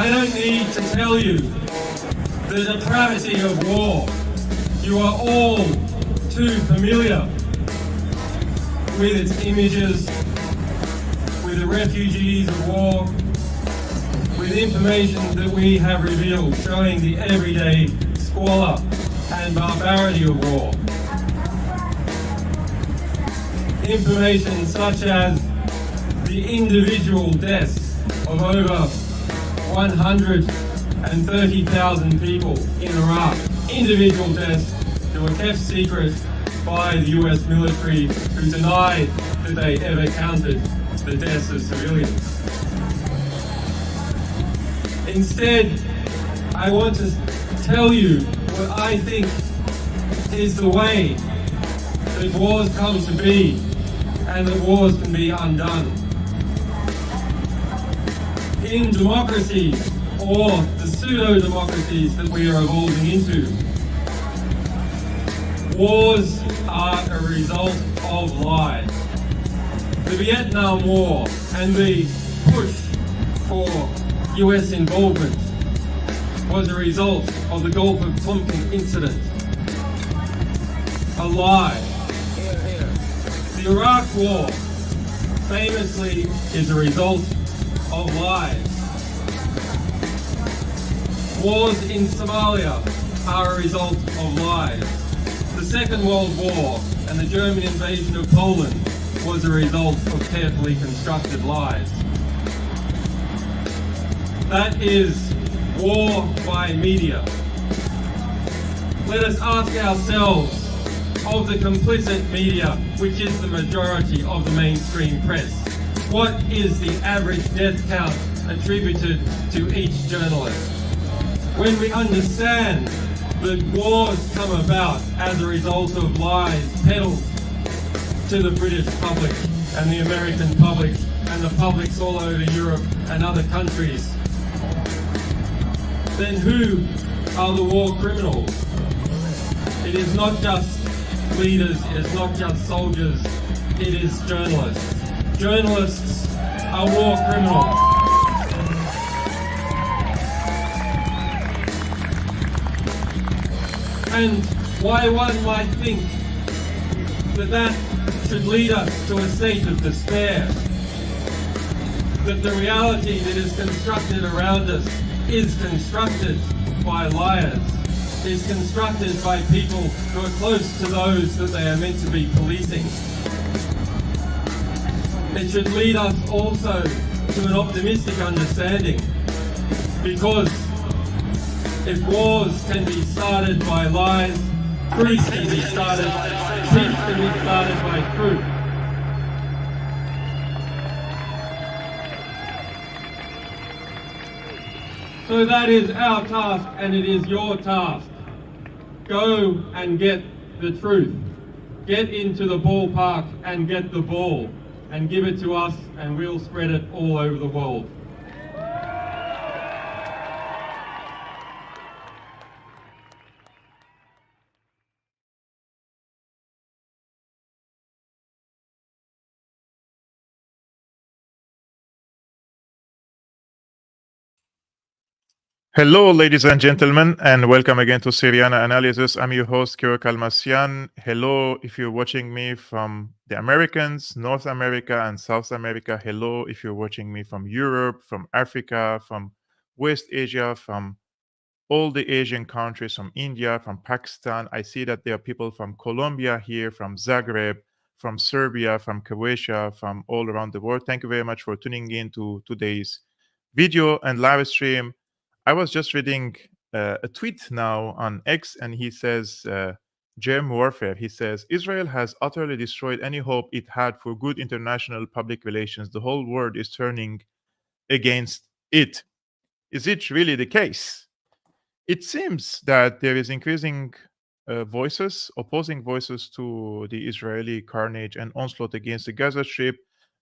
I don't need to tell you the depravity of war. You are all too familiar with its images, with the refugees of war, with information that we have revealed showing the everyday squalor and barbarity of war. Information such as the individual deaths of over 130,000 people in Iraq. Individual deaths that were kept secret by the US military, who denied that they ever counted the deaths of civilians. Instead, I want to tell you what I think is the way that wars come to be and that wars can be undone. In democracies, or the pseudo-democracies that we are evolving into, wars are a result of lies. The Vietnam War and the push for US involvement was a result of the Gulf of Tonkin incident. A lie. The Iraq War famously is a result of lies. Wars in Somalia are a result of lies. The Second World War and the German invasion of Poland was a result of carefully constructed lies. That is war by media. Let us ask ourselves, of the complicit media, which is the majority of the mainstream press, what is the average death count attributed to each journalist? When we understand that wars come about as a result of lies peddled to the British public and the American public and the publics all over Europe and other countries, then who are the war criminals? It is not just leaders, it is not just soldiers, it is journalists. Journalists are war criminals. And why one might think that that should lead us to a state of despair, that the reality that is constructed around us is constructed by liars, is constructed by people who are close to those that they are meant to be policing. It should lead us also to an optimistic understanding, because if wars can be started by lies, peace can be started by truth. So that is our task, and it is your task. Go and get the truth. Get into the ballpark and get the ball, and give it to us, and we'll spread it all over the world. Hello, ladies and gentlemen, and welcome again to Syriana Analysis. I'm your host, Almassian. Hello, if you're watching me from the Americans, North America, and South America. Hello, if you're watching me from Europe, from Africa, from West Asia, from all the Asian countries, from India, from Pakistan. I see that there are people from Colombia here, from Zagreb, from Serbia, from Croatia, from all around the world. Thank you very much for tuning in to today's video and live stream. I was just reading a tweet now on X, and he says, germ warfare. He says, Israel has utterly destroyed any hope it had for good international public relations. The whole world is turning against it. Is it really the case? It seems that there is increasing voices, opposing voices to the Israeli carnage and onslaught against the Gaza Strip.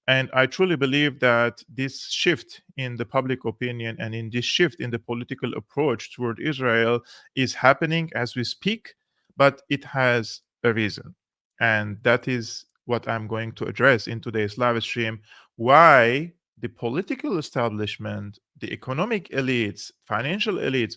And I truly believe that this shift in the public opinion and in this shift in the political approach toward Israel is happening as we speak, but it has a reason. And that is what I'm going to address in today's live stream. Why the political establishment, the economic elites, financial elites,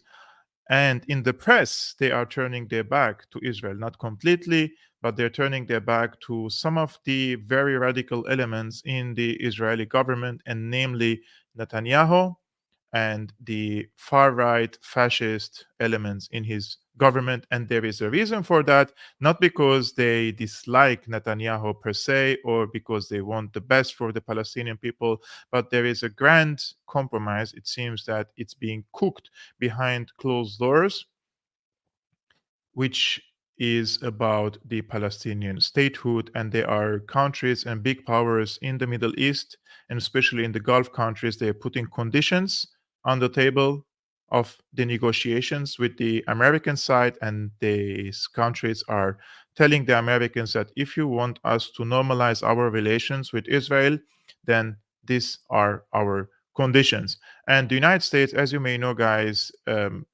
and in the press, they are turning their back to Israel. Not completely, but they're turning their back to some of the very radical elements in the Israeli government, and namely Netanyahu and the far right fascist elements in his government. And there is a reason for that, not because they dislike Netanyahu per se or because they want the best for the Palestinian people, but there is a grand compromise. It seems that it's being cooked behind closed doors, which is about the Palestinian statehood. And there are countries and big powers in the Middle East, and especially in the Gulf countries, they are putting conditions on the table of the negotiations with the American side. And these countries are telling the Americans that if you want us to normalize our relations with Israel, then these are our conditions. And the United States, as you may know, guys,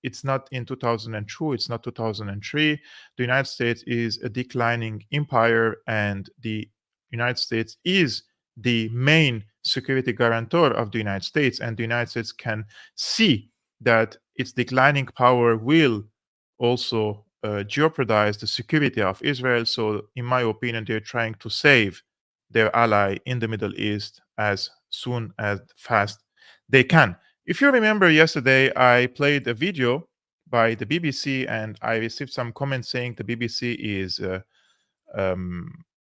it's not in 2002, it's not 2003. The United States is a declining empire, and the United States is the main security guarantor of the United States. And the United States can see that its declining power will also jeopardize the security of Israel. So, in my opinion, they're trying to save their ally in the Middle East as soon as fast they can. If you remember yesterday, I played a video by the BBC, and I received some comments saying the BBC is a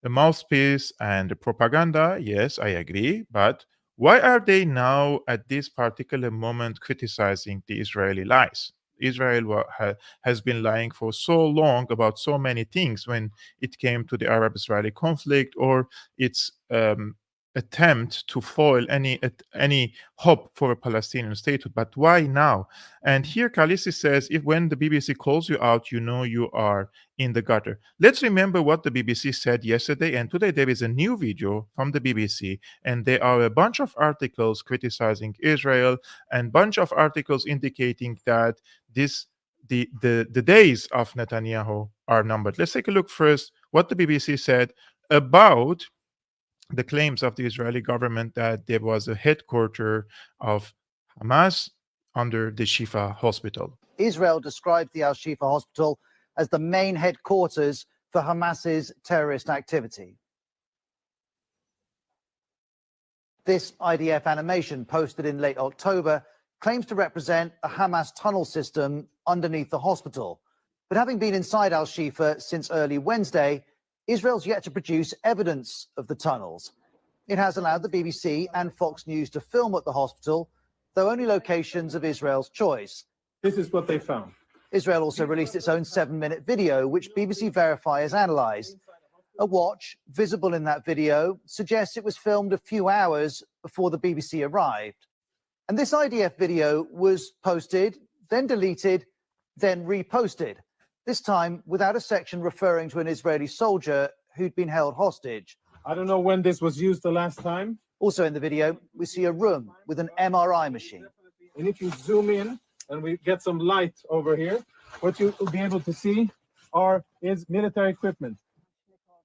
mouthpiece and a propaganda. Yes, I agree. But why are they now at this particular moment criticizing the Israeli lies? Israel has been lying for so long about so many things when it came to the Arab-Israeli conflict, or its attempt to foil any hope for a Palestinian statehood. But why now? And here Khaleesi says, if when the BBC calls you out, you know you are in the gutter. Let's remember what the BBC said yesterday, and today there is a new video from the BBC, and there are a bunch of articles criticizing Israel and bunch of articles indicating that the days of Netanyahu are numbered. Let's take a look first what the BBC said about the claims of the Israeli government that there was a headquarters of Hamas under the Shifa hospital. Israel described the Al-Shifa hospital as the main headquarters for Hamas's terrorist activity. This IDF animation, posted in late October, claims to represent a Hamas tunnel system underneath the hospital. But having been inside Al-Shifa since early Wednesday, Israel's yet to produce evidence of the tunnels. It has allowed the BBC and Fox News to film at the hospital, though only locations of Israel's choice. This is what they found. Israel also released its own 7-minute video, which BBC Verify has analysed. A watch visible in that video suggests it was filmed a few hours before the BBC arrived. And this IDF video was posted, then deleted, then reposted, this time without a section referring to an Israeli soldier who'd been held hostage. I don't know when this was used the last time. Also in the video, we see a room with an MRI machine. And if you zoom in and we get some light over here, what you will be able to see is military equipment.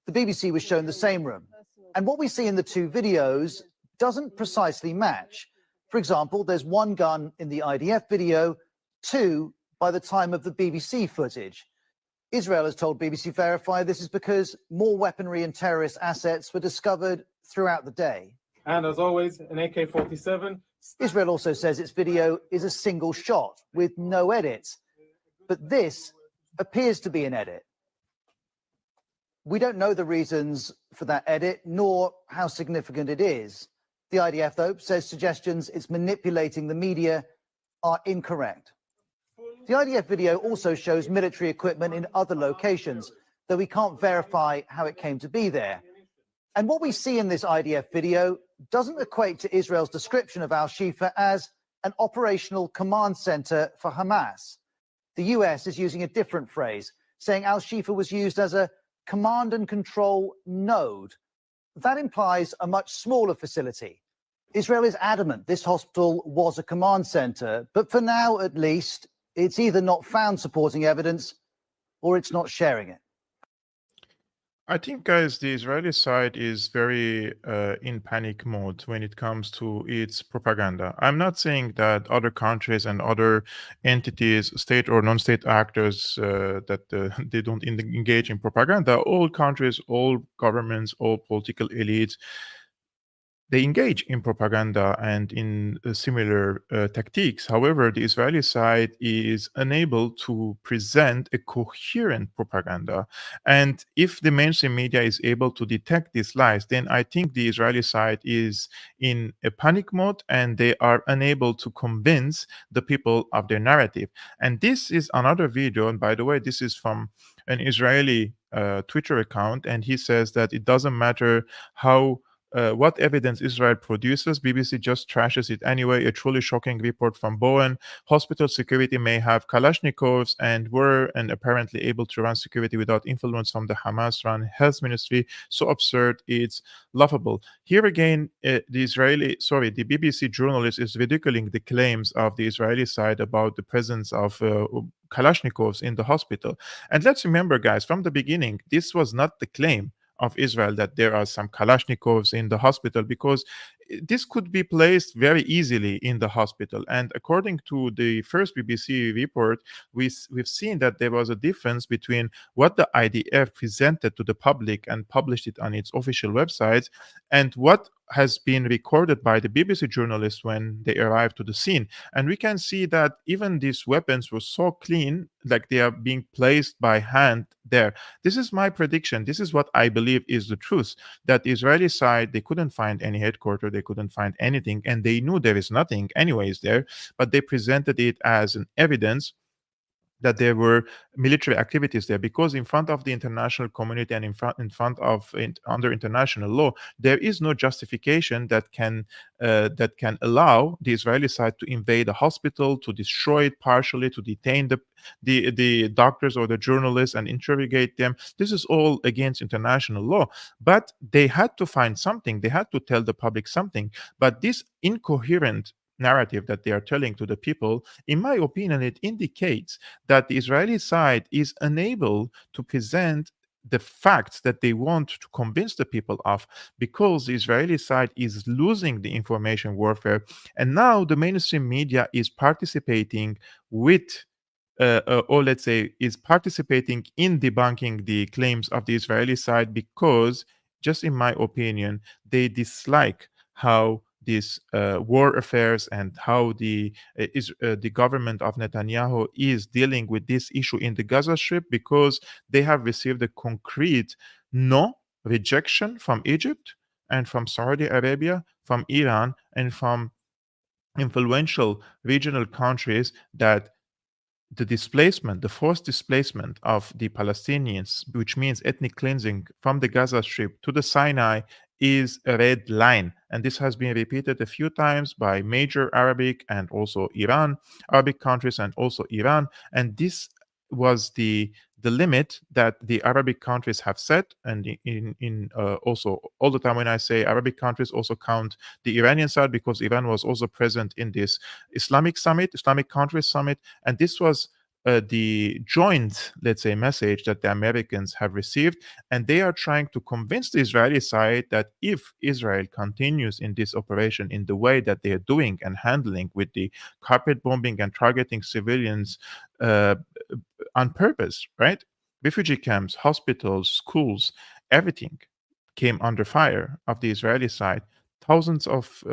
The BBC was shown the same room. And what we see in the two videos doesn't precisely match. For example, there's one gun in the IDF video, two by the time of the BBC footage. Israel has told BBC Verify this is because more weaponry and terrorist assets were discovered throughout the day. And as always, an AK-47. Israel also says its video is a single shot with no edits. But this appears to be an edit. We don't know the reasons for that edit, nor how significant it is. The IDF, though, says suggestions it's manipulating the media are incorrect. The IDF video also shows military equipment in other locations, though we can't verify how it came to be there. And what we see in this IDF video doesn't equate to Israel's description of Al-Shifa as an operational command center for Hamas. The US is using a different phrase, saying Al-Shifa was used as a command and control node. That implies a much smaller facility. Israel is adamant this hospital was a command center, but for now, at least, it's either not found supporting evidence or it's not sharing it. I think, guys, the Israeli side is very in panic mode when it comes to its propaganda. I'm not saying that other countries and other entities, state or non-state actors, that they don't engage in propaganda. All countries, all governments, all political elites, they engage in propaganda and in similar tactics. However, the Israeli side is unable to present a coherent propaganda. And if the mainstream media is able to detect these lies, then I think the Israeli side is in a panic mode and they are unable to convince the people of their narrative. And this is another video. And by the way, this is from an Israeli Twitter account. And he says that it doesn't matter how what evidence Israel produces, BBC just trashes it anyway. A truly shocking report from Bowen. Hospital security may have Kalashnikovs and were and apparently able to run security without influence from the Hamas-run health ministry. So absurd, it's laughable. Here again, the BBC journalist is ridiculing the claims of the Israeli side about the presence of Kalashnikovs in the hospital. And let's remember, guys, from the beginning, this was not the claim of Israel that there are some Kalashnikovs in the hospital, because this could be placed very easily in the hospital. And according to the first BBC report, we've seen that there was a difference between what the IDF presented to the public and published it on its official website and what has been recorded by the BBC journalists when they arrived to the scene. And we can see that even these weapons were so clean, like they are being placed by hand there. This is my prediction. This is what I believe is the truth, that the Israeli side, they couldn't find any headquarters, they couldn't find anything, and they knew there is nothing anyways there, but they presented it as an evidence that there were military activities there, because in front of the international community and under international law, there is no justification that can allow the Israeli side to invade a hospital, to destroy it partially, to detain the doctors or the journalists and interrogate them. This is all against international law. But they had to find something. They had to tell the public something. But this incoherent narrative that they are telling to the people, in my opinion, it indicates that the Israeli side is unable to present the facts that they want to convince the people of, because the Israeli side is losing the information warfare. And now the mainstream media is participating with or let's say is participating in debunking the claims of the Israeli side, because just in my opinion, they dislike how this war affairs and how the government of Netanyahu is dealing with this issue in the Gaza Strip, because they have received a concrete no rejection from Egypt and from Saudi Arabia, from Iran, and from influential regional countries, that the displacement, the forced displacement of the Palestinians, which means ethnic cleansing from the Gaza Strip to the Sinai, is a red line. And this has been repeated a few times by major Arabic and also Arabic countries and also Iran. And this was the limit that the Arabic countries have set. And in also all the time when I say Arabic countries, also count the Iranian side, because Iran was also present in this Islamic countries summit. And this was the joint, let's say, message that the Americans have received. And they are trying to convince the Israeli side that if Israel continues in this operation in the way that they are doing and handling, with the carpet bombing and targeting civilians on purpose, right? Refugee camps, hospitals, schools, everything came under fire of the Israeli side. Thousands of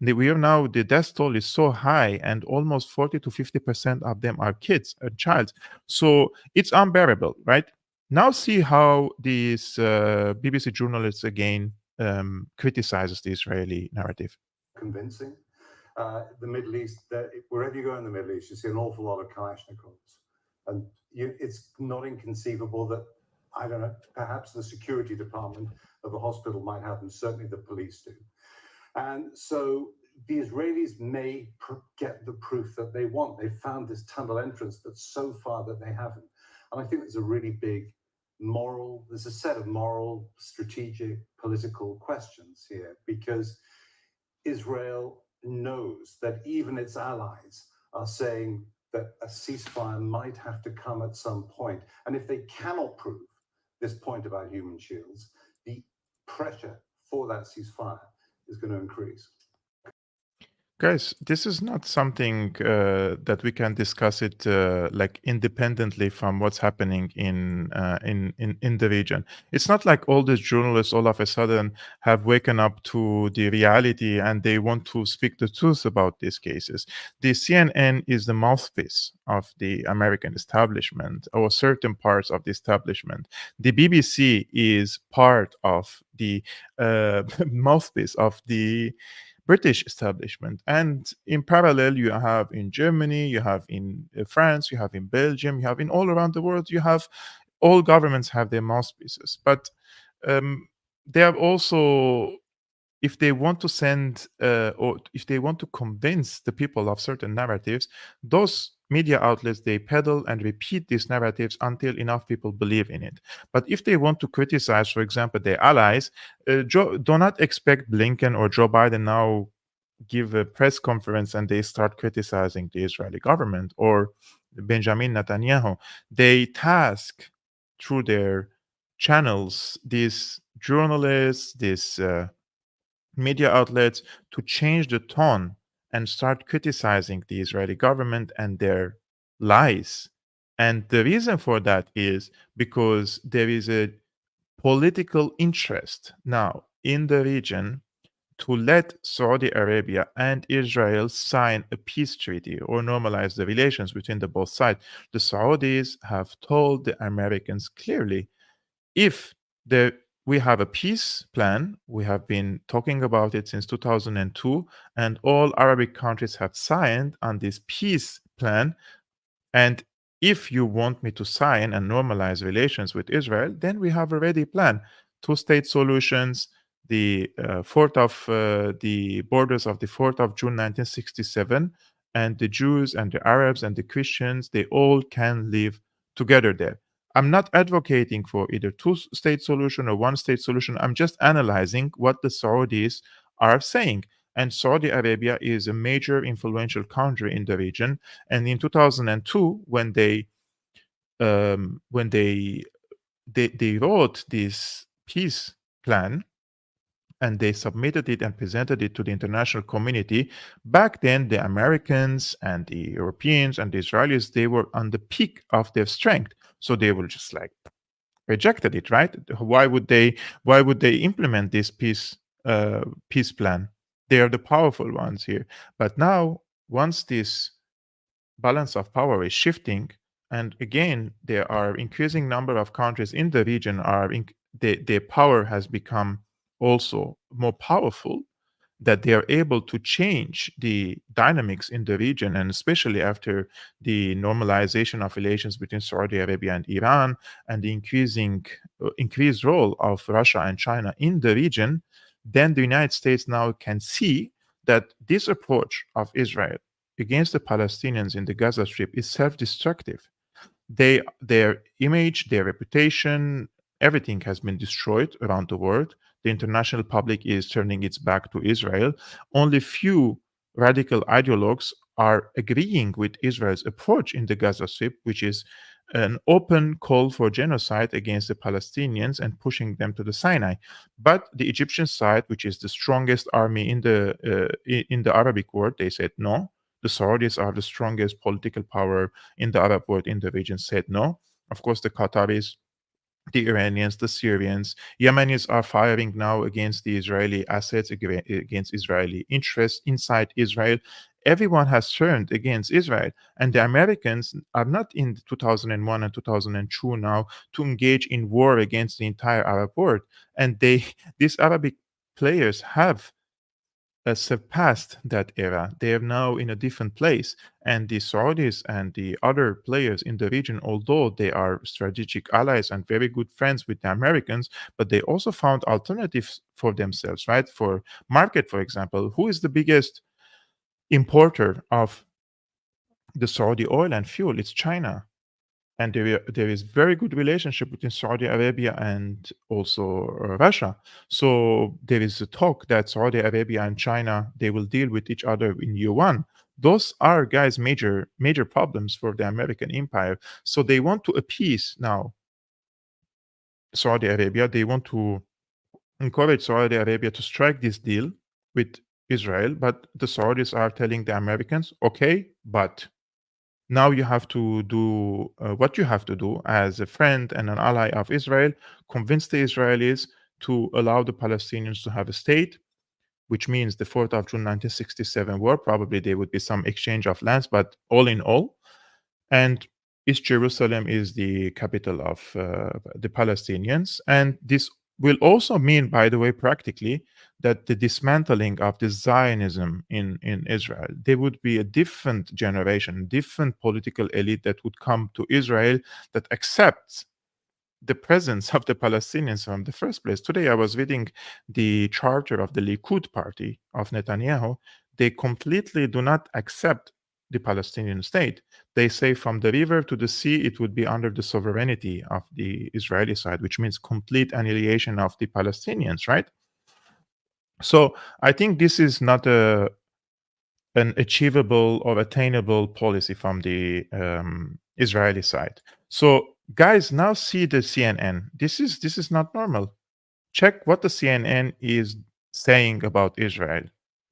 we are now, the death toll is so high, and almost 40 to 50% of them are kids and child. So it's unbearable, right? Now see how these BBC journalists again criticizes the Israeli narrative. Convincing. The Middle East, wherever you go in the Middle East, you see an awful lot of Kalashnikovs. And it's not inconceivable that, I don't know, perhaps the security department of a hospital might have them, certainly the police do. And so the Israelis may get the proof that they want. They've found this tunnel entrance, but so far that they haven't. And I think there's a really big there's a set of moral, strategic, political questions here, because Israel knows that even its allies are saying that a ceasefire might have to come at some point. And if they cannot prove this point about human shields, the pressure for that ceasefire is going to increase. Guys, this is not something that we can discuss it like independently from what's happening in the region. It's not like all these journalists all of a sudden have waken up to the reality and they want to speak the truth about these cases. The CNN is the mouthpiece of the American establishment or certain parts of the establishment. The BBC is part of the mouthpiece of the British establishment. And in parallel, you have in Germany, you have in France, you have in Belgium, you have in all around the world, you have all governments have their mouthpieces. But they have also, if they want to send or if they want to convince the people of certain narratives, those media outlets, they peddle and repeat these narratives until enough people believe in it. But if they want to criticize, for example, their allies, do not expect Blinken or Joe Biden now give a press conference and they start criticizing the Israeli government or Benjamin Netanyahu. They task through their channels these journalists, these media outlets to change the tone and start criticizing the Israeli government and their lies. And the reason for that is because there is a political interest now in the region to let Saudi Arabia and Israel sign a peace treaty or normalize the relations between the both sides. The Saudis have told the Americans clearly, if we have a peace plan, we have been talking about it since 2002, and all Arabic countries have signed on this peace plan. And if you want me to sign and normalize relations with Israel, then we have a ready plan. Two-state solutions, the the borders of the 4th of June 1967, and the Jews and the Arabs and the Christians, they all can live together there. I'm not advocating for either two-state solution or one-state solution. I'm just analyzing what the Saudis are saying. And Saudi Arabia is a major influential country in the region. And in 2002, when they wrote this peace plan and they submitted it and presented it to the international community, back then the Americans and the Europeans and the Israelis, they were on the peak of their strength. So they were just like rejected it, right? Why would they implement this peace plan? They are the powerful ones here. But now, once this balance of power is shifting, and again, there are increasing number of countries in the region their power has become also more powerful, that they are able to change the dynamics in the region, and especially after the normalization of relations between Saudi Arabia and Iran and the increased role of Russia and China in the region, then the United States now can see that this approach of Israel against the Palestinians in the Gaza Strip is self-destructive. Their image, their reputation, everything has been destroyed around the world. The international public is turning its back to Israel. Only few radical ideologues are agreeing with Israel's approach in the Gaza Strip, which is an open call for genocide against the Palestinians and pushing them to the Sinai. But the Egyptian side, which is the strongest army in the Arabic world, they said no. The Saudis are the strongest political power in the Arab world in the region, said no. Of course, the Qataris, the Iranians, the Syrians, Yemenis are firing now against the Israeli assets, against Israeli interests inside Israel. Everyone has turned against Israel. And the Americans are not in 2001 and 2002 now to engage in war against the entire Arab world. And these Arabic players have surpassed that era. They are now in a different place. And the Saudis and the other players in the region, although they are strategic allies and very good friends with the Americans, but they also found alternatives for themselves, right? For market, for example, who is the biggest importer of the Saudi oil and fuel? It's China. And there is very good relationship between Saudi Arabia and also Russia. So there is a talk that Saudi Arabia and China, they will deal with each other in year one. Those are, guys, major problems for the American empire. So they want to appease now Saudi Arabia. They want to encourage Saudi Arabia to strike this deal with Israel, but the Saudis are telling the Americans, okay, but now you have to do what you have to do as a friend and an ally of Israel, convince the Israelis to allow the Palestinians to have a state, which means the 4th of June 1967 war. Probably there would be some exchange of lands, but all in all, and East Jerusalem is the capital of the Palestinians. And this will also mean, by the way, practically, that the dismantling of the Zionism in Israel, there would be a different generation, different political elite that would come to Israel that accepts the presence of the Palestinians from the first place. Today, I was reading the charter of the Likud party of Netanyahu. They completely do not accept the Palestinian state. They say from the river to the sea, it would be under the sovereignty of the Israeli side, which means complete annihilation of the Palestinians, right? So I think this is not an achievable or attainable policy from the Israeli side. So guys, now see the CNN. This is not normal. Check what the CNN is saying about Israel.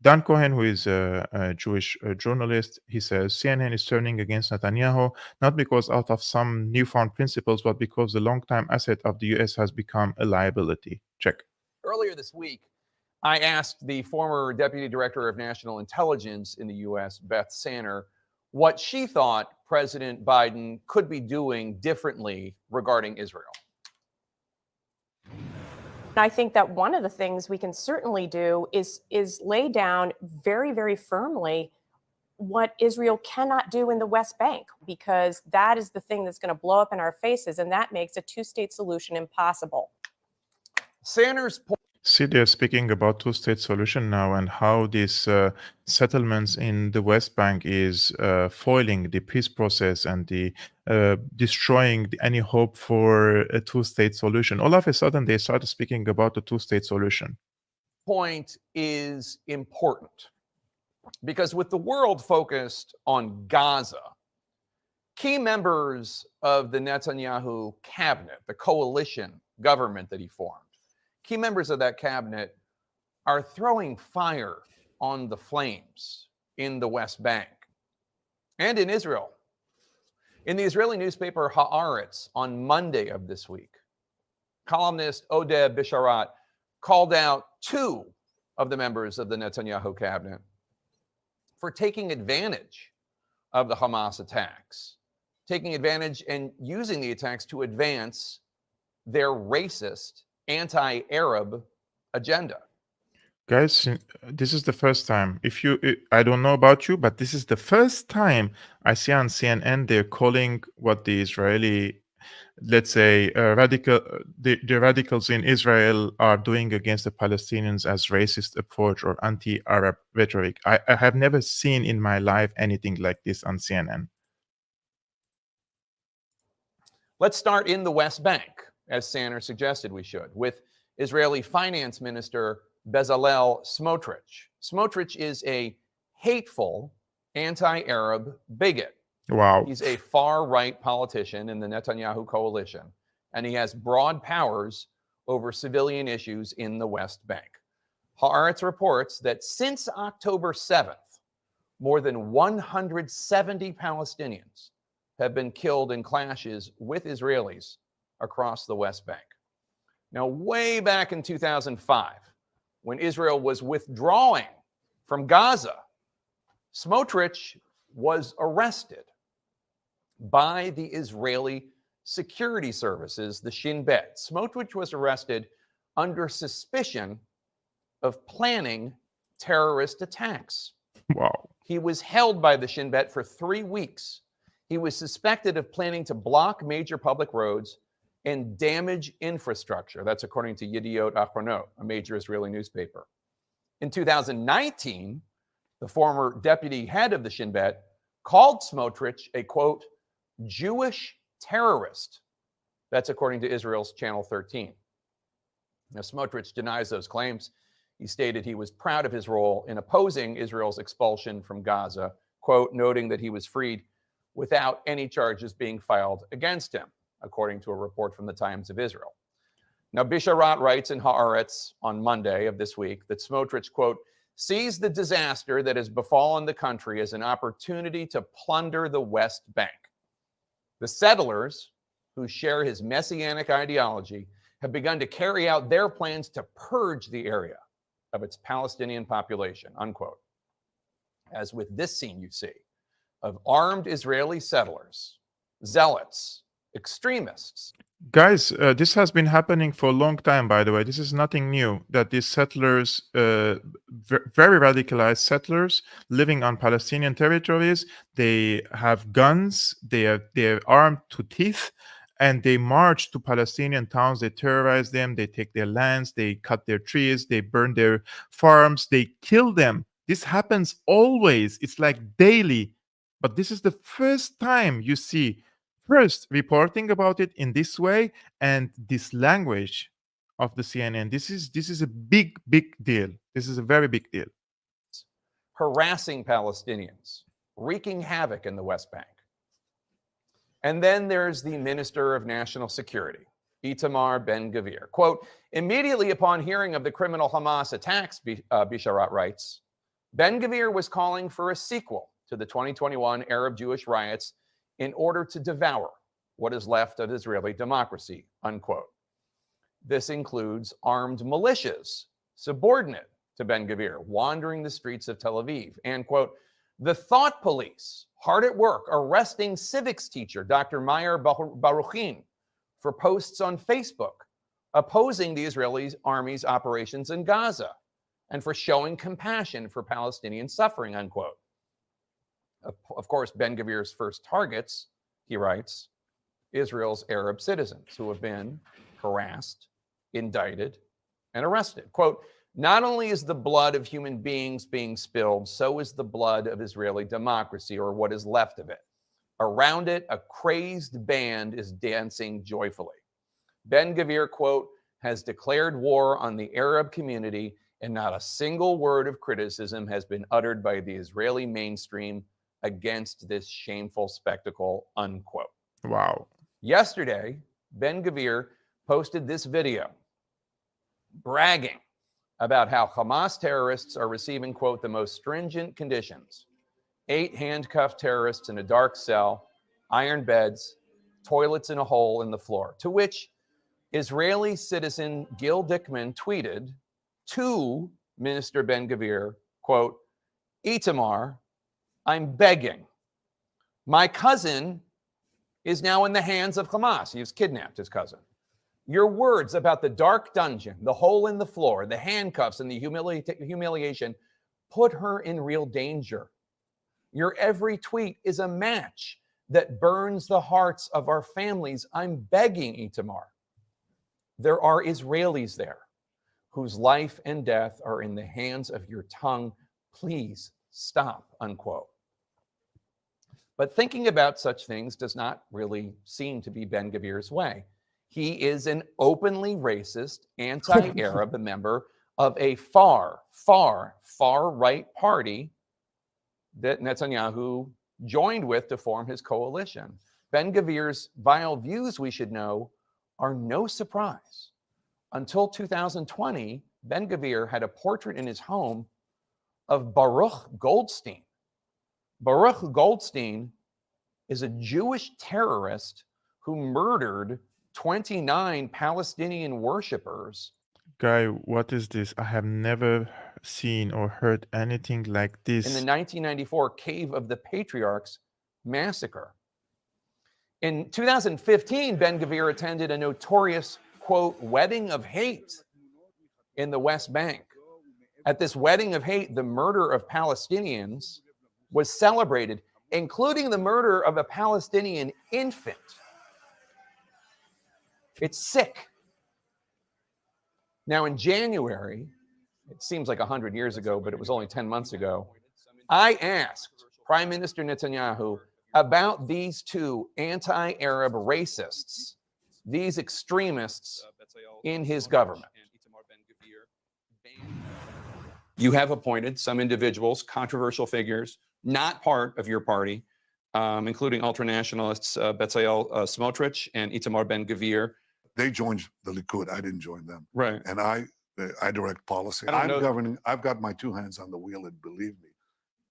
Dan Cohen, who is a Jewish journalist, he says CNN is turning against Netanyahu, not because out of some newfound principles, but because the longtime asset of the US has become a liability. Check. Earlier this week, I asked the former Deputy Director of National Intelligence in the US, Beth Sanner, what she thought President Biden could be doing differently regarding Israel. I think that one of the things we can certainly do is lay down very, very firmly what Israel cannot do in the West Bank, because that is the thing that's going to blow up in our faces, and that makes a two-state solution impossible. Sanders' point. See, they're speaking about two-state solution now, and how these settlements in the West Bank is foiling the peace process and the destroying any hope for a two-state solution. All of a sudden, they started speaking about the two-state solution. Point is important because with the world focused on Gaza, key members of the Netanyahu cabinet, the coalition government that he formed, key members of that cabinet are throwing fire on the flames in the West Bank and in Israel. In the Israeli newspaper Haaretz on Monday of this week, columnist Oded Bisharat called out two of the members of the Netanyahu cabinet for taking advantage of the Hamas attacks, taking advantage and using the attacks to advance their racist anti-Arab agenda. Guys, this is the first time. I don't know about you, but this is the first time I see on CNN they're calling what the Israeli, let's say, the radicals in Israel are doing against the Palestinians as racist approach or anti-Arab rhetoric. I have never seen in my life anything like this on CNN. Let's start in the West Bank, as Sanner suggested we should, with Israeli Finance Minister Bezalel Smotrich. Smotrich is a hateful anti-Arab bigot. Wow. He's a far-right politician in the Netanyahu coalition, and he has broad powers over civilian issues in the West Bank. Haaretz reports that since October 7th, more than 170 Palestinians have been killed in clashes with Israelis across the West Bank. Now, way back in 2005, when Israel was withdrawing from Gaza, Smotrich was arrested by the Israeli security services, the Shin Bet. Smotrich was arrested under suspicion of planning terrorist attacks. Wow. He was held by the Shin Bet for 3 weeks. He was suspected of planning to block major public roads and damage infrastructure. That's according to Yediot Achronot, a major Israeli newspaper. In 2019, the former deputy head of the Shin Bet called Smotrich a, quote, Jewish terrorist. That's according to Israel's Channel 13. Now, Smotrich denies those claims. He stated he was proud of his role in opposing Israel's expulsion from Gaza, quote, noting that he was freed without any charges being filed against him, according to a report from the Times of Israel. Now, Bisharat writes in Haaretz on Monday of this week that Smotrich, quote, sees the disaster that has befallen the country as an opportunity to plunder the West Bank. The settlers, who share his messianic ideology, have begun to carry out their plans to purge the area of its Palestinian population, unquote. As with this scene you see of armed Israeli settlers, zealots, extremists. Guys, this has been happening for a long time, by the way. This is nothing new, that these settlers, very radicalized settlers living on Palestinian territories, they have guns, they're armed to teeth, and they march to Palestinian towns, they terrorize them, they take their lands, they cut their trees, they burn their farms, they kill them. This happens always. It's like daily. But this is the first time you see reporting about it in this way and this language of the CNN. This is a big deal. This is a very big deal. Harassing Palestinians, wreaking havoc in the West Bank. And then there's the Minister of National Security, Itamar Ben-Gvir. Quote, immediately upon hearing of the criminal Hamas attacks, Bisharat writes, Ben-Gvir was calling for a sequel to the 2021 Arab-Jewish riots in order to devour what is left of Israeli democracy, unquote. This includes armed militias, subordinate to Ben-Gvir, wandering the streets of Tel Aviv, and, quote, the thought police, hard at work, arresting civics teacher Dr. Meir Baruchin for posts on Facebook opposing the Israeli army's operations in Gaza and for showing compassion for Palestinian suffering, unquote. Of course, Ben-Gvir's first targets, he writes, Israel's Arab citizens who have been harassed, indicted, and arrested. Quote, not only is the blood of human beings being spilled, so is the blood of Israeli democracy, or what is left of it. Around it, a crazed band is dancing joyfully. Ben-Gvir, quote, has declared war on the Arab community, and not a single word of criticism has been uttered by the Israeli mainstream against this shameful spectacle, unquote. Wow. Yesterday, Ben-Gvir posted this video bragging about how Hamas terrorists are receiving, quote, the most stringent conditions. 8 handcuffed terrorists in a dark cell, iron beds, toilets in a hole in the floor. To which Israeli citizen Gil Dickman tweeted to Minister Ben-Gvir, quote, Itamar, I'm begging. My cousin is now in the hands of Hamas. He was kidnapped, his cousin. Your words about the dark dungeon, the hole in the floor, the handcuffs, and the humiliation put her in real danger. Your every tweet is a match that burns the hearts of our families. I'm begging, Itamar. There are Israelis there whose life and death are in the hands of your tongue. Please stop, unquote. But thinking about such things does not really seem to be Ben-Gvir's way. He is an openly racist, anti-Arab member of a far right party that Netanyahu joined with to form his coalition. Ben-Gvir's vile views, we should know, are no surprise. Until 2020, Ben-Gvir had a portrait in his home of Baruch Goldstein. Baruch Goldstein is a Jewish terrorist who murdered 29 Palestinian worshippers. Guy, what is this? I have never seen or heard anything like this. In the 1994 Cave of the Patriarchs massacre. In 2015, Ben-Gvir attended a notorious, quote, wedding of hate in the West Bank. At this wedding of hate, the murder of Palestinians was celebrated, including the murder of a Palestinian infant. It's sick. Now, in January, it seems like 100 years ago, but it was only 10 months ago, I asked Prime Minister Netanyahu about these two anti-Arab racists, these extremists in his government. You have appointed some individuals, controversial figures, not part of your party, including ultranationalists Bezalel Smotrich and Itamar Ben-Gvir. They joined the Likud. I didn't join them. Right. And I direct policy. I don't I'm know- governing. I've got my two hands on the wheel, and believe me,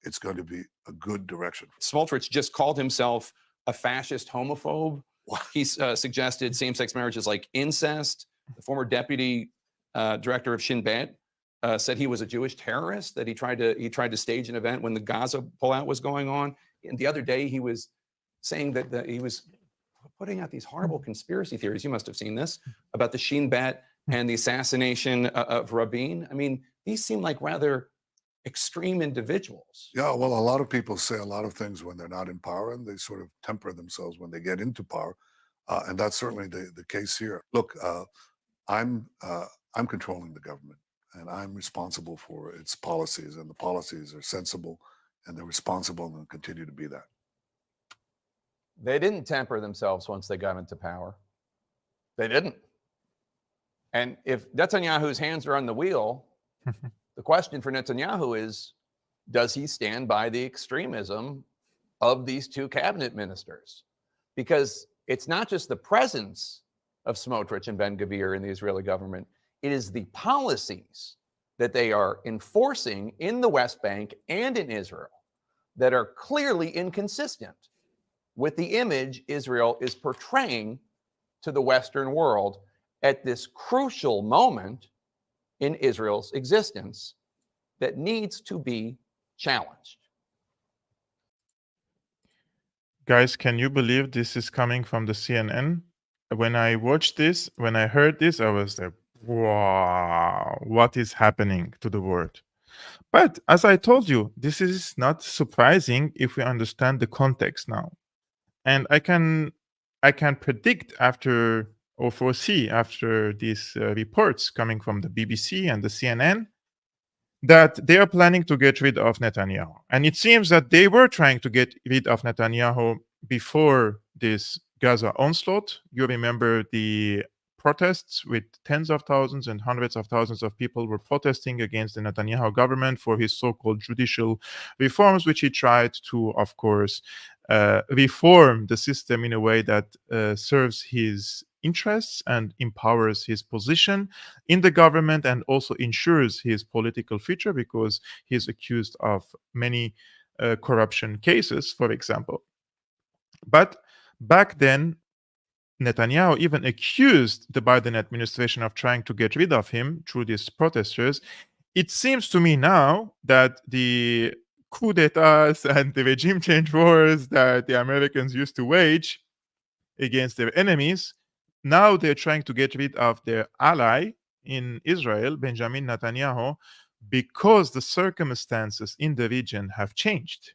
it's going to be a good direction. Smotrich just called himself a fascist homophobe. What? He suggested same-sex marriage is like incest. The former deputy director of Shin Bet said he was a Jewish terrorist, that he tried to stage an event when the Gaza pullout was going on. And the other day he was saying that he was putting out these horrible conspiracy theories. You must have seen this about the Shin Bet and the assassination of Rabin. I mean, these seem like rather extreme individuals. Yeah, well, a lot of people say a lot of things when they're not in power, and they sort of temper themselves when they get into power, and that's certainly the case here. Look, I'm controlling the government, and I'm responsible for its policies, and the policies are sensible, and they're responsible, and they'll continue to be that. They didn't temper themselves once they got into power. They didn't. And if Netanyahu's hands are on the wheel, the question for Netanyahu is, does he stand by the extremism of these two cabinet ministers? Because it's not just the presence of Smotrich and Ben-Gvir in the Israeli government, it is the policies that they are enforcing in the West Bank and in Israel that are clearly inconsistent with the image Israel is portraying to the Western world at this crucial moment in Israel's existence that needs to be challenged. Guys, can you believe this is coming from the CNN? When I watched this, when I heard this, I was like, wow, what is happening to the world? But as I told you, this is not surprising if we understand the context now. And I can predict after or foresee after these reports coming from the BBC and the CNN that they are planning to get rid of Netanyahu. And it seems that they were trying to get rid of Netanyahu before this Gaza onslaught. You remember the protests with tens of thousands and hundreds of thousands of people were protesting against the Netanyahu government for his so-called judicial reforms, which he tried to, of course, reform the system in a way that serves his interests and empowers his position in the government and also ensures his political future, because he is accused of many corruption cases, for example. But back then, Netanyahu even accused the Biden administration of trying to get rid of him through these protesters. It seems to me now that the coup d'etats and the regime change wars that the Americans used to wage against their enemies, now they're trying to get rid of their ally in Israel, Benjamin Netanyahu, because the circumstances in the region have changed.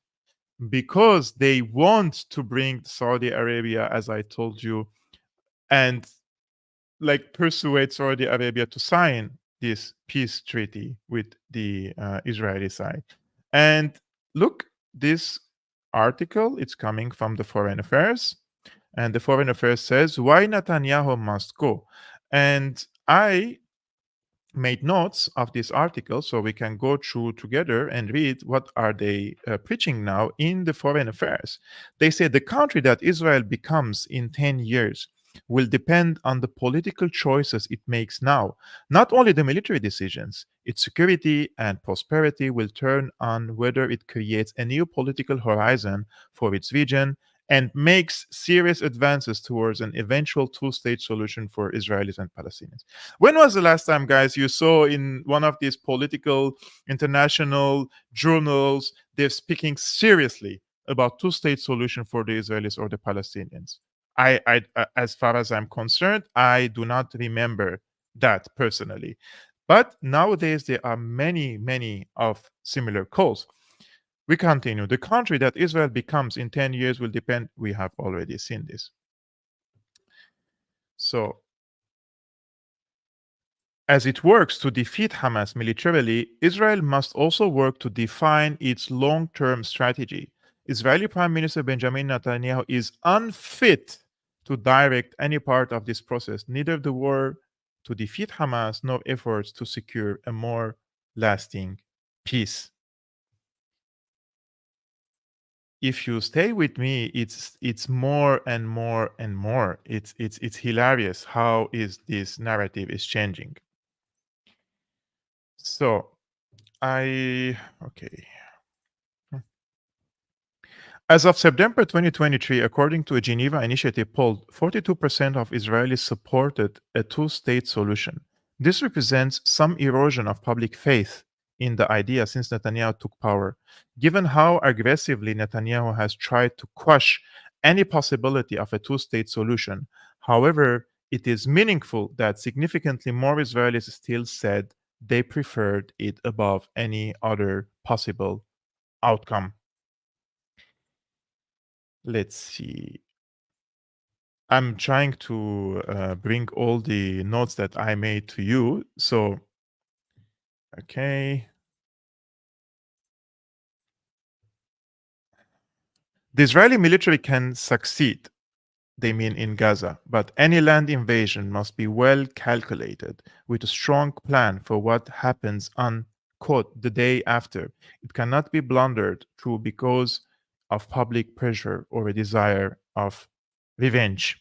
Because they want to bring Saudi Arabia, as I told you, and like persuade Saudi Arabia to sign this peace treaty with the Israeli side. And look, this article, it's coming from the Foreign Affairs, and the Foreign Affairs says why Netanyahu must go. And I made notes of this article so we can go through together and read what are they preaching now in the Foreign Affairs. They say the country that Israel becomes in 10 years will depend on the political choices it makes now. Not only the military decisions, its security and prosperity will turn on whether it creates a new political horizon for its region and makes serious advances towards an eventual two-state solution for Israelis and Palestinians. When was the last time, guys, you saw in one of these political international journals, they're speaking seriously about two-state solution for the Israelis or the Palestinians? I as far as I'm concerned, I do not remember that personally. But nowadays, there are many of similar calls. We continue. The country that Israel becomes in 10 years will depend. We have already seen this. So, as it works to defeat Hamas militarily, Israel must also work to define its long-term strategy. Israeli Prime Minister Benjamin Netanyahu is unfit to direct any part of this process, neither the war to defeat Hamas nor efforts to secure a more lasting peace. if you stay with me, it's more and more and more. It's hilarious how is this narrative is changing. So okay. As of September 2023, according to a Geneva Initiative poll, 42% of Israelis supported a two-state solution. This represents some erosion of public faith in the idea since Netanyahu took power. Given how aggressively Netanyahu has tried to quash any possibility of a two-state solution, however, it is meaningful that significantly more Israelis still said they preferred it above any other possible outcome. Let's see. I'm trying to bring all the notes that I made to you. So, okay. The Israeli military can succeed, they mean in Gaza, but any land invasion must be well calculated with a strong plan for what happens on, quote, the day after. It cannot be blundered through because of public pressure or a desire of revenge.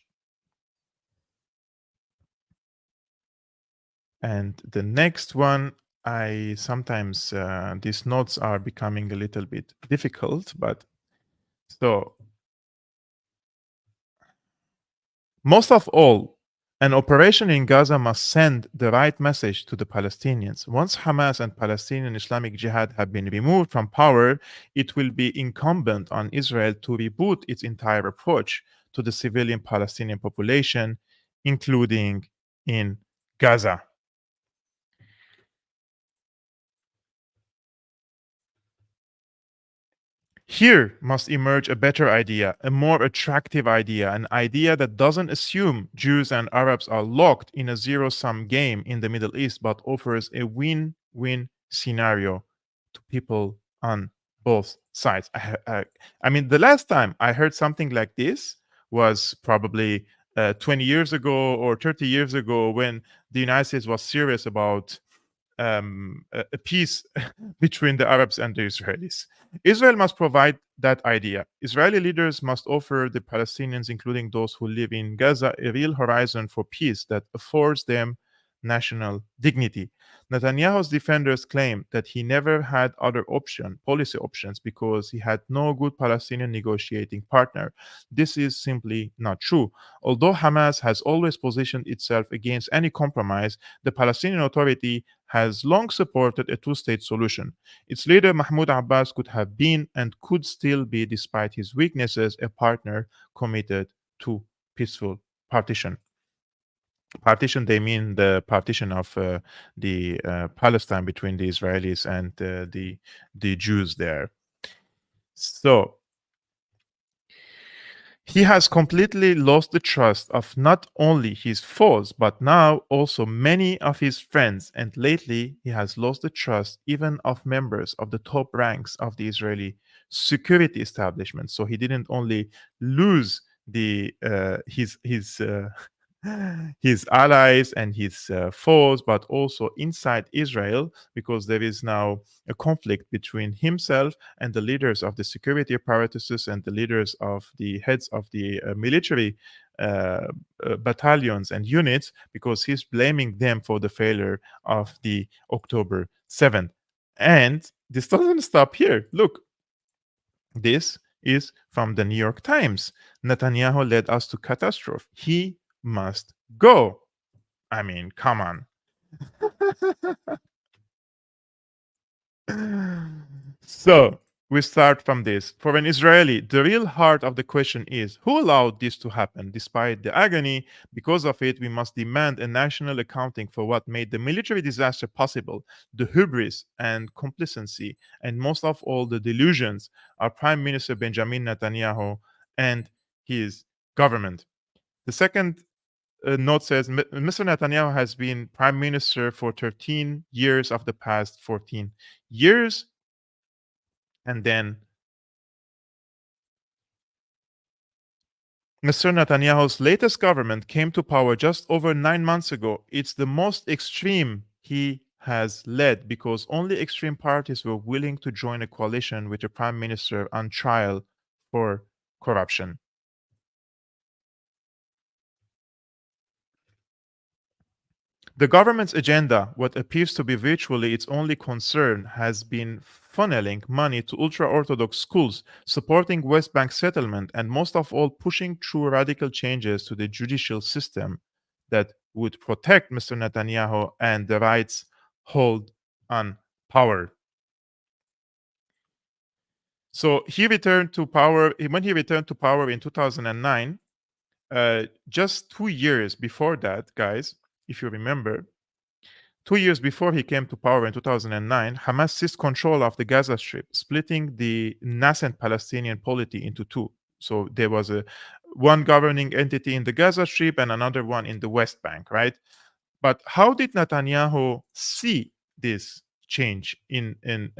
And the next one, I sometimes these notes are becoming a little bit difficult, but so most of all, an operation in Gaza must send the right message to the Palestinians. Once Hamas and Palestinian Islamic Jihad have been removed from power, it will be incumbent on Israel to reboot its entire approach to the civilian Palestinian population, including in Gaza. Here must emerge a better idea, a more attractive idea, an idea that doesn't assume Jews and Arabs are locked in a zero-sum game in the Middle East, but offers a win-win scenario to people on both sides. I mean, the last time I heard something like this was probably 20 years ago or 30 years ago when the United States was serious about a peace between the Arabs and the Israelis. Israel must provide that idea. Israeli leaders must offer the Palestinians, including those who live in Gaza, a real horizon for peace that affords them national dignity. Netanyahu's defenders claim that he never had other policy options because he had no good Palestinian negotiating partner. This is simply not true. Although Hamas has always positioned itself against any compromise, the Palestinian Authority has long supported a two-state solution. Its leader Mahmoud Abbas could have been and could still be, despite his weaknesses, a partner committed to peaceful partition. Partition, they mean the partition of the Palestine between the Israelis and the Jews there. So he has completely lost the trust of not only his foes, but now also many of his friends. And lately, he has lost the trust even of members of the top ranks of the Israeli security establishment. So he didn't only lose the his allies and his foes, but also inside Israel, because there is now a conflict between himself and the leaders of the security apparatuses and the leaders of the heads of the military battalions and units, because he's blaming them for the failure of the October 7th. And this doesn't stop here. Look, this is from the New York Times. Netanyahu led us to catastrophe. He must go. I mean, come on. So we start from this. For an Israeli, the real heart of the question is who allowed this to happen? Despite the agony, because of it, we must demand a national accounting for what made the military disaster possible, the hubris and complacency, and most of all, the delusions of Prime Minister Benjamin Netanyahu and his government. The second note says Mr. Netanyahu has been prime minister for 13 years of the past 14 years. And then Mr. Netanyahu's latest government came to power just over 9 months ago. It's the most extreme he has led because only extreme parties were willing to join a coalition with a prime minister on trial for corruption. The government's agenda, what appears to be virtually its only concern, has been funneling money to ultra-Orthodox schools, supporting West Bank settlement, and most of all, pushing through radical changes to the judicial system that would protect Mr. Netanyahu and the right's hold on power. So he returned to power. When he returned to power in 2009, just 2 years before that, guys, if you remember, 2 years before he came to power in 2009, Hamas seized control of the Gaza Strip, splitting the nascent Palestinian polity into two. So there was one governing entity in the Gaza Strip and another one in the West Bank, right? But how did Netanyahu see this change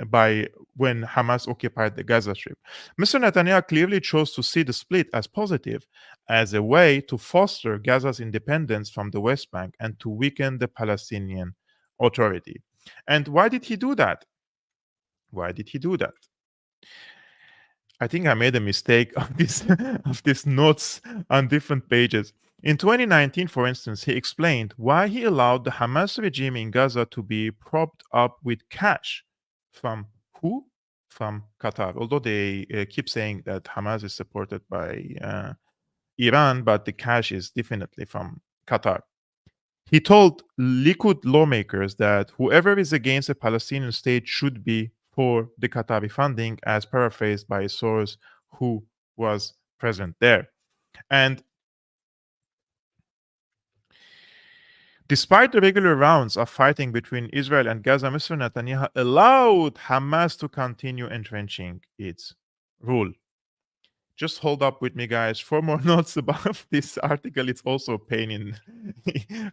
by when Hamas occupied the Gaza Strip? Mr. Netanyahu clearly chose to see the split as positive, as a way to foster Gaza's independence from the West Bank and to weaken the Palestinian Authority. And why did he do that? Why did he do that? I think I made a mistake of these notes on different pages. In 2019, for instance, he explained why he allowed the Hamas regime in Gaza to be propped up with cash. From who? From Qatar. Although they keep saying that Hamas is supported by Iran, but the cash is definitely from Qatar. He told Likud lawmakers that whoever is against a Palestinian state should be for the Qatari funding, as paraphrased by a source who was present there. And despite the regular rounds of fighting between Israel and Gaza, Mr. Netanyahu allowed Hamas to continue entrenching its rule. Just hold up with me, guys. 4 more notes about this article. It's also a pain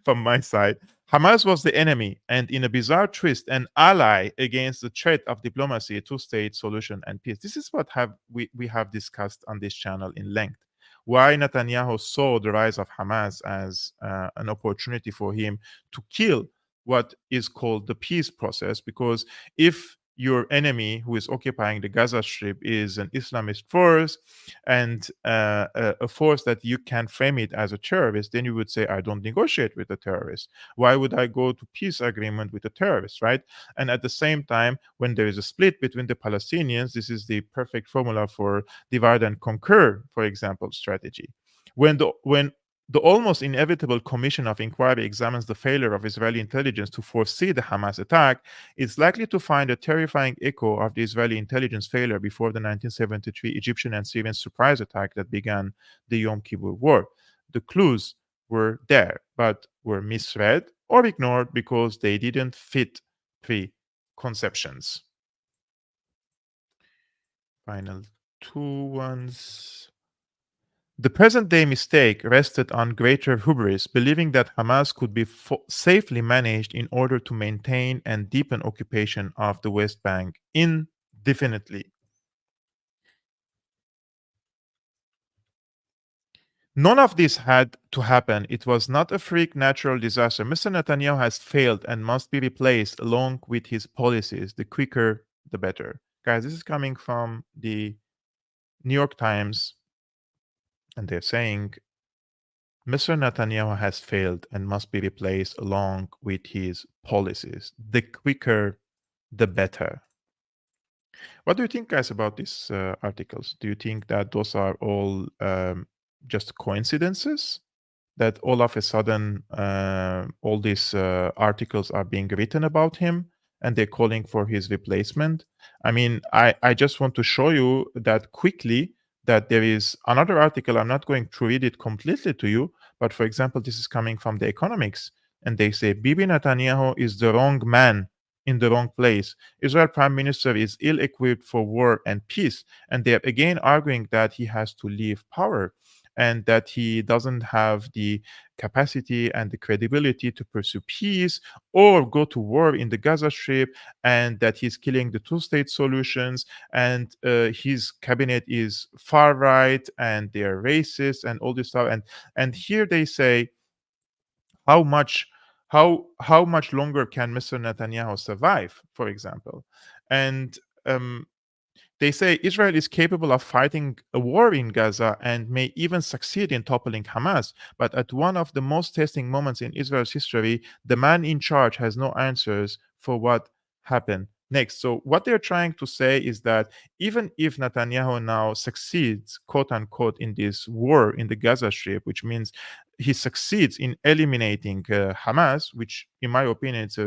from my side. Hamas was the enemy, and in a bizarre twist, an ally against the threat of diplomacy, a two-state solution, and peace. This is what we have discussed on this channel in length. Why Netanyahu saw the rise of Hamas as an opportunity for him to kill what is called the peace process, because if your enemy who is occupying the Gaza Strip is an Islamist force and a force that you can frame it as a terrorist, then you would say, I don't negotiate with a terrorist. Why would I go to peace agreement with a terrorist, right? And at the same time, when there is a split between the Palestinians, this is the perfect formula for divide and conquer, for example, strategy. When the almost inevitable commission of inquiry examines the failure of Israeli intelligence to foresee the Hamas attack, it's likely to find a terrifying echo of the Israeli intelligence failure before the 1973 Egyptian and Syrian surprise attack that began the Yom Kippur War. The clues were there, but were misread or ignored because they didn't fit preconceptions. Final 2 ones. The present-day mistake rested on greater hubris, believing that Hamas could be safely managed in order to maintain and deepen occupation of the West Bank indefinitely. None of this had to happen. It was not a freak natural disaster. Mr. Netanyahu has failed and must be replaced along with his policies. The quicker, the better. Guys, this is coming from the New York Times. And they're saying, Mr. Netanyahu has failed and must be replaced along with his policies. The quicker, the better. What do you think, guys, about these articles? Do you think that those are all just coincidences? That all of a sudden all these articles are being written about him and they're calling for his replacement? I mean, I just want to show you that quickly, that there is another article. I'm not going to read it completely to you, but for example, this is coming from The Economics, and they say Bibi Netanyahu is the wrong man in the wrong place. Israel Prime Minister is ill-equipped for war and peace, and they're again arguing that he has to leave power and that he doesn't have the capacity and the credibility to pursue peace or go to war in the Gaza Strip, and that he's killing the two-state solutions, and his cabinet is far right and they're racist and all this stuff. And here they say, how much longer can Mr. Netanyahu survive, for example? And They say Israel is capable of fighting a war in Gaza and may even succeed in toppling Hamas. But at one of the most testing moments in Israel's history, the man in charge has no answers for what happened next. So, what they're trying to say is that even if Netanyahu now succeeds, quote unquote, in this war in the Gaza Strip, which means he succeeds in eliminating Hamas, which, in my opinion, is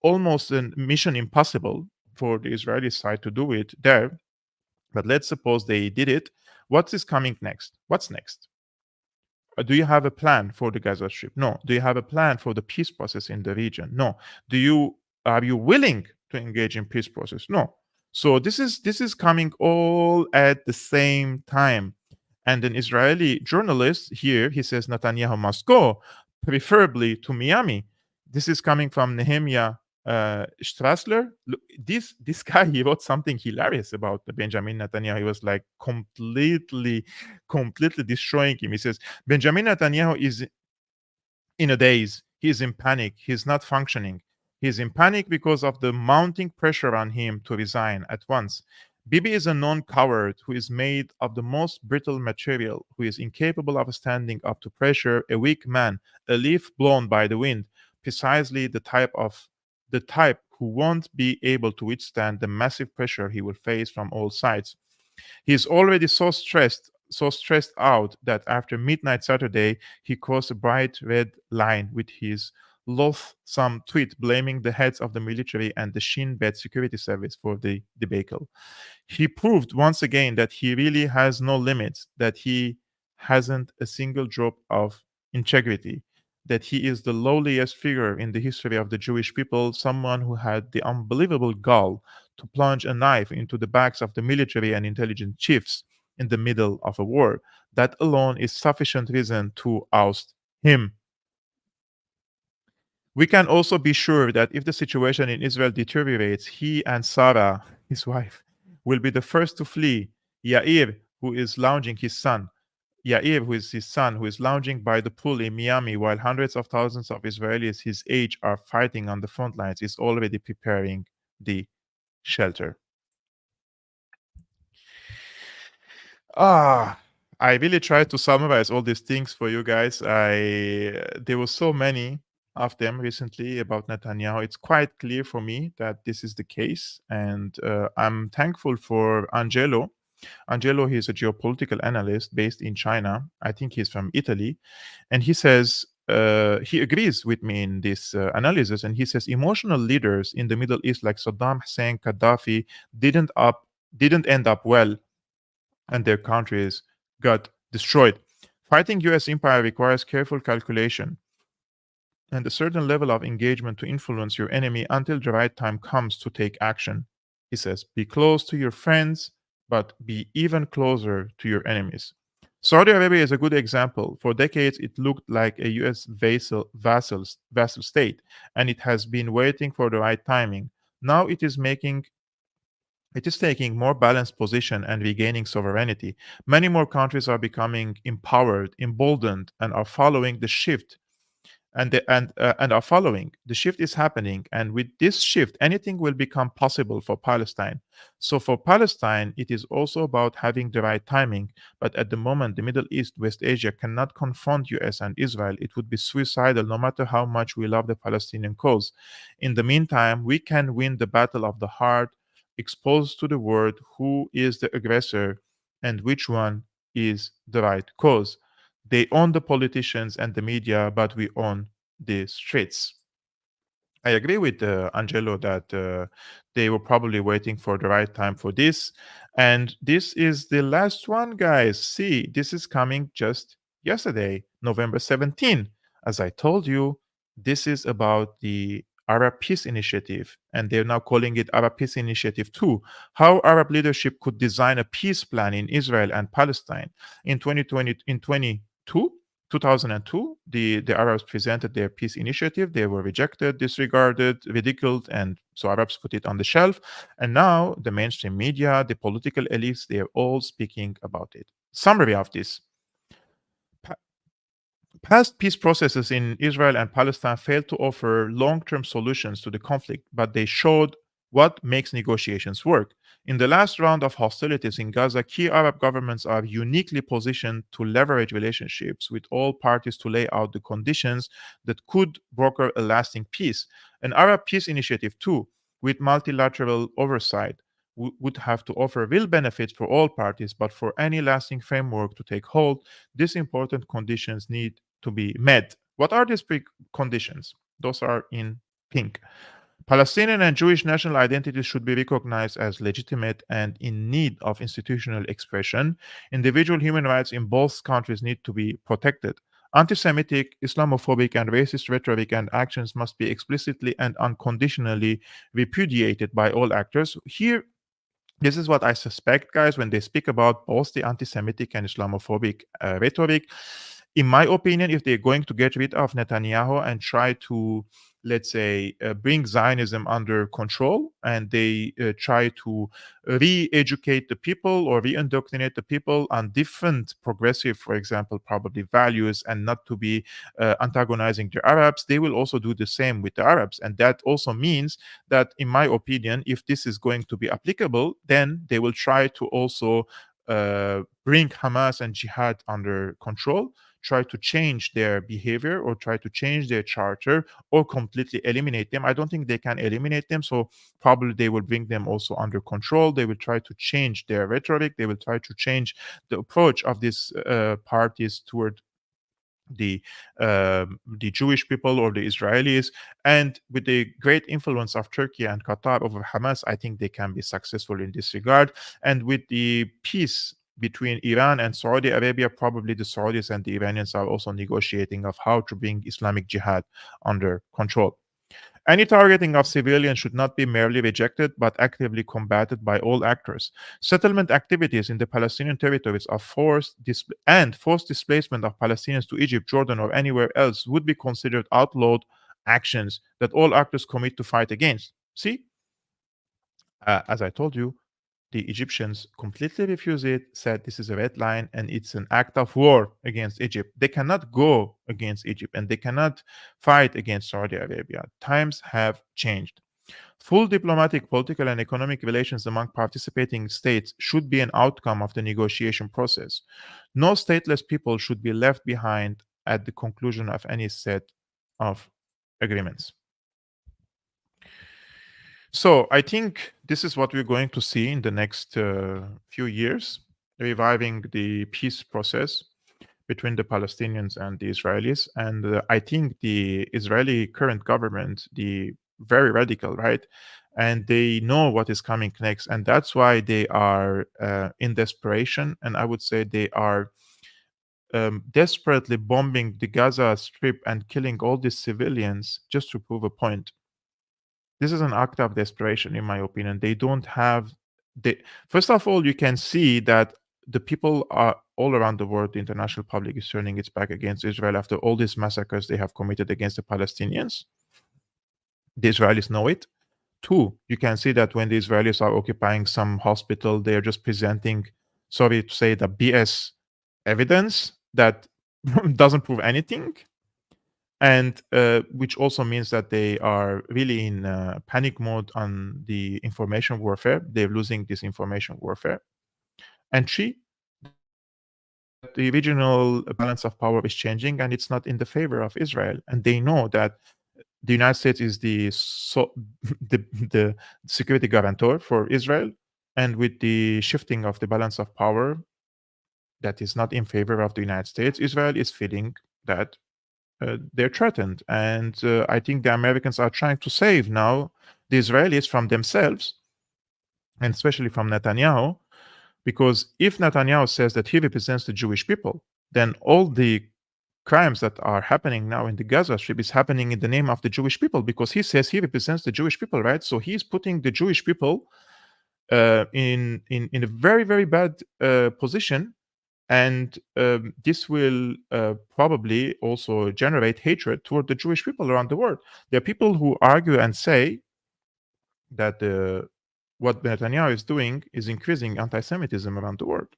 almost a mission impossible for the Israeli side to do it there. But let's suppose they did it. What is coming next? What's next? Do you have a plan for the Gaza Strip? No. Do you have a plan for the peace process in the region? No. Are you willing to engage in peace process? No. So this is coming all at the same time. And an Israeli journalist here, he says Netanyahu must go, preferably to Miami. This is coming from Nehemiah Strassler. Look, this guy, he wrote something hilarious about Benjamin Netanyahu. He was like completely destroying him. He says Benjamin Netanyahu is in a daze. He is in panic. He's not functioning. He's in panic because of the mounting pressure on him to resign at once. Bibi is a known coward who is made of the most brittle material, who is incapable of standing up to pressure, a weak man, a leaf blown by the wind, precisely the type who won't be able to withstand the massive pressure he will face from all sides. He is already so stressed out that after midnight Saturday, he crossed a bright red line with his loathsome tweet blaming the heads of the military and the Shin Bet security service for the debacle. He proved once again that he really has no limits, that he hasn't a single drop of integrity, that he is the lowliest figure in the history of the Jewish people, someone who had the unbelievable gall to plunge a knife into the backs of the military and intelligence chiefs in the middle of a war. That alone is sufficient reason to oust him. We can also be sure that if the situation in Israel deteriorates, he and Sarah, his wife, will be the first to flee. Yair, who is his son, who is lounging by the pool in Miami while hundreds of thousands of Israelis his age are fighting on the front lines, is already preparing the shelter. I really tried to summarize all these things for you guys. There were so many of them recently about Netanyahu. It's quite clear for me that this is the case, and I'm thankful for Angelo. Angelo, he's a geopolitical analyst based in China. I think he's from Italy, and he says he agrees with me in this analysis, and he says emotional leaders in the Middle East like Saddam Hussein, Gaddafi didn't end up well, and their countries got destroyed. Fighting U.S. empire requires careful calculation and a certain level of engagement to influence your enemy until the right time comes to take action. He says, be close to your friends, but be even closer to your enemies. Saudi Arabia is a good example. For decades, it looked like a U.S. vassal state, and it has been waiting for the right timing. Now it is taking more balanced position and regaining sovereignty. Many more countries are becoming empowered, emboldened, and are following the shift. The shift is happening, and with this shift, anything will become possible for Palestine. So for Palestine, it is also about having the right timing. But at the moment, the Middle East, West Asia cannot confront US and Israel. It would be suicidal, no matter how much we love the Palestinian cause. In the meantime, we can win the battle of the heart, expose to the world who is the aggressor and which one is the right cause. They own the politicians and the media, but we own the streets. I agree with Angelo that they were probably waiting for the right time for this. And this is the last one, guys. See, this is coming just yesterday, November 17. As I told you, this is about the Arab Peace Initiative, and they're now calling it Arab Peace Initiative 2. How Arab leadership could design a peace plan in Israel and Palestine. In 2002, the Arabs presented their peace initiative. They were rejected, disregarded, ridiculed, and so Arabs put it on the shelf. And now the mainstream media, the political elites, they are all speaking about it. Summary of this. Past peace processes in Israel and Palestine failed to offer long-term solutions to the conflict, but they showed what makes negotiations work. In the last round of hostilities in Gaza, key Arab governments are uniquely positioned to leverage relationships with all parties to lay out the conditions that could broker a lasting peace. An Arab peace initiative, too, with multilateral oversight, would have to offer real benefits for all parties, but for any lasting framework to take hold, these important conditions need to be met. What are these preconditions? Those are in pink. Palestinian and Jewish national identities should be recognized as legitimate and in need of institutional expression. Individual human rights in both countries need to be protected. Anti-Semitic, Islamophobic, and racist rhetoric and actions must be explicitly and unconditionally repudiated by all actors. Here, this is what I suspect, guys, when they speak about both the anti-Semitic and Islamophobic rhetoric. In my opinion, if they're going to get rid of Netanyahu and try to, let's say, bring Zionism under control, and they try to re-educate the people or re-indoctrinate the people on different progressive, for example, probably values, and not to be antagonizing the Arabs, they will also do the same with the Arabs. And that also means that, in my opinion, if this is going to be applicable, then they will try to also bring Hamas and Jihad under control, try to change their behavior or try to change their charter or completely eliminate them. I don't think they can eliminate them, so probably they will bring them also under control. They will try to change their rhetoric. They will try to change the approach of these parties toward the Jewish people or the Israelis. And with the great influence of Turkey and Qatar over Hamas, I think they can be successful in this regard. And with the peace between Iran and Saudi Arabia, probably the Saudis and the Iranians are also negotiating of how to bring Islamic Jihad under control. Any targeting of civilians should not be merely rejected, but actively combated by all actors. Settlement activities in the Palestinian territories of forced displacement of Palestinians to Egypt, Jordan, or anywhere else would be considered outlawed actions that all actors commit to fight against. See? As I told you, the Egyptians completely refused it, said this is a red line and it's an act of war against Egypt. They cannot go against Egypt and they cannot fight against Saudi Arabia. Times have changed. Full diplomatic, political, and economic relations among participating states should be an outcome of the negotiation process. No stateless people should be left behind at the conclusion of any set of agreements. So I think this is what we're going to see in the next few years, reviving the peace process between the Palestinians and the Israelis. And I think the Israeli current government, the very radical, right? And they know what is coming next. And that's why they are in desperation. And I would say they are desperately bombing the Gaza Strip and killing all these civilians just to prove a point. This is an act of desperation, in my opinion. They don't have first of all, you can see that the people are all around the world, the international public is turning its back against Israel after all these massacres they have committed against the Palestinians. The Israelis know it. Two, you can see that when the Israelis are occupying some hospital, they are just presenting, sorry to say, the BS evidence that doesn't prove anything. And which also means that they are really in panic mode on the information warfare. They're losing this information warfare. And three, the regional balance of power is changing and it's not in the favor of Israel. And they know that the United States is the security guarantor for Israel. And with the shifting of the balance of power that is not in favor of the United States, Israel is feeling that they're threatened. And I think the Americans are trying to save now the Israelis from themselves, and especially from Netanyahu, because if Netanyahu says that he represents the Jewish people, then all the crimes that are happening now in the Gaza Strip is happening in the name of the Jewish people, because he says he represents the Jewish people, right? So he's putting the Jewish people in a very, very bad position. And this will probably also generate hatred toward the Jewish people around the world. There are people who argue and say that what Netanyahu is doing is increasing anti-Semitism around the world,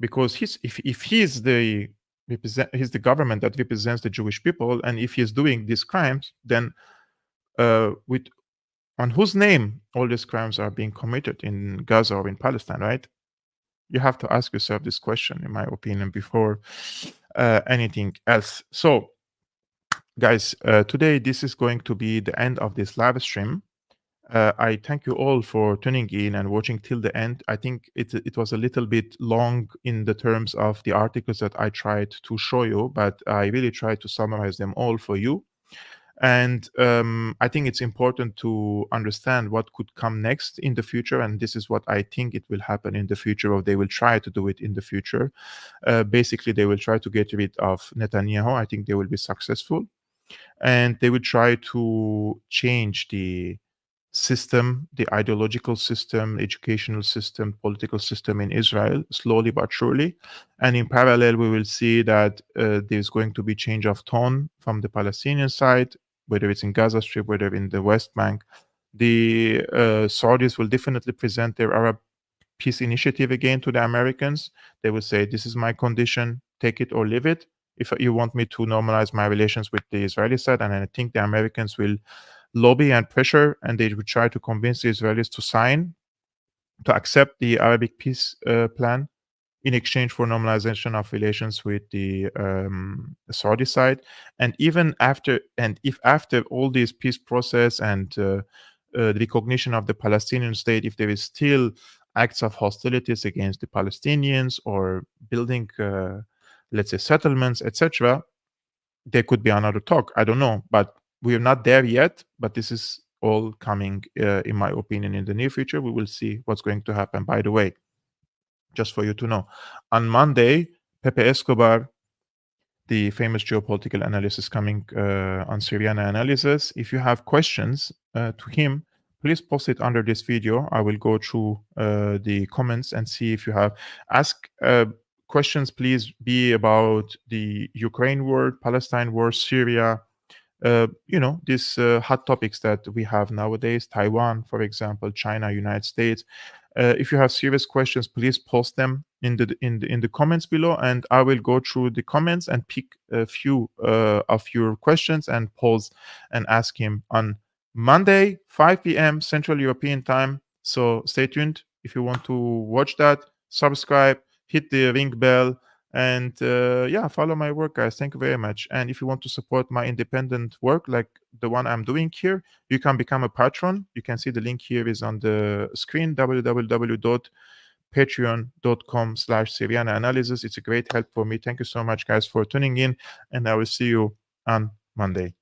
because if he's the government that represents the Jewish people, and if he's doing these crimes, then with on whose name all these crimes are being committed in Gaza or in Palestine, right? You have to ask yourself this question, in my opinion, before anything else. So, guys, today this is going to be the end of this live stream. I thank you all for tuning in and watching till the end. I think it was a little bit long in the terms of the articles that I tried to show you, but I really tried to summarize them all for you. And I think it's important to understand what could come next in the future. And this is what I think it will happen in the future, or they will try to do it in the future. Basically, they will try to get rid of Netanyahu. I think they will be successful. And they will try to change the system, the ideological system, educational system, political system in Israel, slowly but surely. And in parallel, we will see that there's going to be change of tone from the Palestinian side, whether it's in Gaza Strip, whether in the West Bank. The Saudis will definitely present their Arab peace initiative again to the Americans. They will say, this is my condition, take it or leave it. If you want me to normalize my relations with the Israeli side, and I think the Americans will lobby and pressure, and they would try to convince the Israelis to accept the Arabic peace plan in exchange for normalization of relations with the Saudi side. And even after, and if after all this peace process and the recognition of the Palestinian state, if there is still acts of hostilities against the Palestinians or building, let's say, settlements, etc., there could be another talk. I don't know, but we are not there yet. But this is all coming, in my opinion, in the near future. We will see what's going to happen. By the way, just for you to know, on Monday, Pepe Escobar, the famous geopolitical analyst, is coming on Syriana Analysis. If you have questions to him, please post it under this video. I will go through the comments and see if you have. Ask questions, please, be about the Ukraine war, Palestine war, Syria, these hot topics that we have nowadays, Taiwan, for example, China, United States. If you have serious questions, please post them in the comments below, and I will go through the comments and pick a few of your questions and pose and ask him on Monday, 5 p.m. Central European time. So stay tuned. If you want to watch that, subscribe, hit the ring bell, and follow my work, guys. Thank you very much. And if you want to support my independent work like the one I'm doing here, you can become a patron. You can see the link here is on the screen, www.patreon.com/Syriana Analysis. It's a great help for me. Thank you so much, guys, for tuning in, and I will see you on Monday.